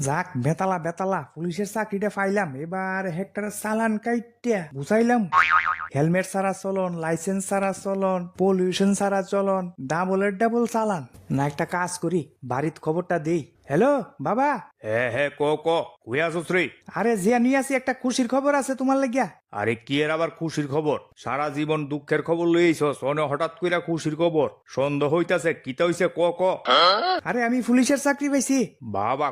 যাক বেতালা বেতালা পুলিশের চাকরিটা পাইলাম, এবার হেক্টরের চালান কাইটা বুঝাইলাম। হেলমেট ছাড়া চলন, লাইসেন্স ছাড়া চলন, পলিউশন ছাড়া চলন, ডাবলের ডাবল চালান। না একটা কাজ করি, বাড়ির খবরটা দেই। হ্যালো বাবা। হ্যাঁ ক কই আছোস রে? আরে জিয়া নিয়ে আসি, একটা খুশির খবর আছে তোমার লাগিয়া। আরে কি এর আবার খুশির খবর? সারা জীবন দুঃখের খবর লইছস, অনে হঠাৎ কইরা খুশির খবর? সন্দেহ হইতাছে, কিতা হইছে ক। আরে আমি পুলিশের চাকরি পাইছি। বাবা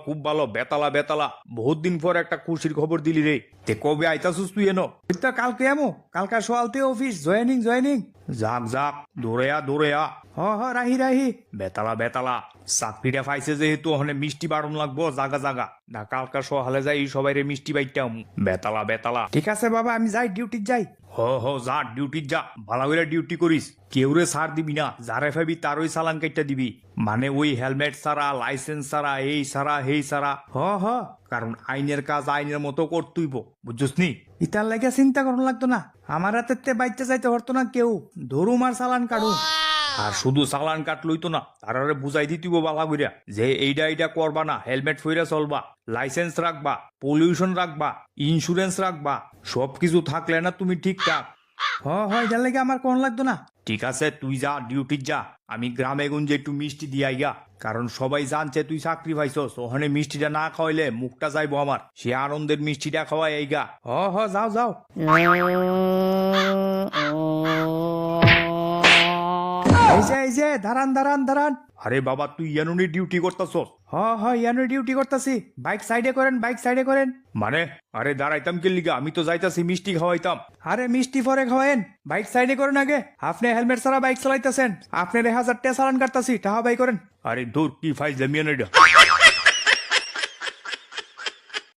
খুব ভালো বেতালা বেতালা, বহুত দিন পর একটা খুশির খবর দিলি রে। তে কবে আইতাছস তুই এনো? ওই তো কালকে এমো, কালকা সোয়ালতে অফিস জয়েনিং। যাক দৌড়ে আ। হ রাহি। বেতালা বেতালা, চাকরিটা পাইছে যেহেতু ওখানে মিষ্টি বাড়ন লাগবো জাগা না, কালকা সহালে যাই সবাই রে মিষ্টি বাইটাম। বেতালা ঠিক আছে বাবা, আমি যাই, ডিউটি যাই। হ যা, ডিউটি যা, ভালো করে ডিউটি করিস। কেউ রে ছাড় দিবি না, যারে ভাবি তারই চালান কাইটা দিবি। মানে ওই হেলমেট ছাড়া, লাইসেন্স ছাড়া, এই ছাড়া হেই ছাড়া। হ কারণ আইনের কাজ আইনের মতো করতুইব, বুঝছস নি? ইতার লাগে চিন্তা করুন লাগতো না, আমার হাতে বাইতে যাইতে হতো না কেউ, ধরুম আর চালান কাটু। আর শুধু চালান কাটলই তো না, তারারে বুঝাই দিতিব বালা কইরা যে এইটা করবা না, হেলমেট ফইরা চলবা, লাইসেন্স রাখবা, পলিউশন রাখবা, ইন্স্যুরেন্স রাখবা, সবকিছু থাকলে না তুমি ঠিকঠাক। হ এটার লাগে আমার কোন লাগতো না। ঠিক আছে তুই যা, ডিউটি যা, আমি গ্রামে গঞ্জে একটু মিষ্টি দিয়ে আইগা। কারণ সবাই জানছে তুই চাকরি পাইছস, ওখানে মিষ্টিটা না খাওয়াইলে মুখটা যাইবো আমার। সে আনন্দের মিষ্টিটা খাওয়াই আইগা। হ যাও। এই যে দাঁড়ান। আরে বাবা তুই ইয়ানুনি ডিউটি করতাছস? হ ইয়ানো ডিউটি করতেছি। বাইক সাইডে করেন। মানে? আরে দাঁড়াইতাম কে লিগা, আমি তো যাইতাছি মিষ্টি খাওয়াইতাম। আরে মিষ্টি পরে খাওয়েন, বাইক সাইডে করেন আগে। আপনি হেলমেট ছাড়া বাইক চালাইতেছেন, আপনার 1000 টাকা চালান কাটতাছি, টাকা বাই করেন। আরে দূর কি ফাইজ জামিয়ান এটা।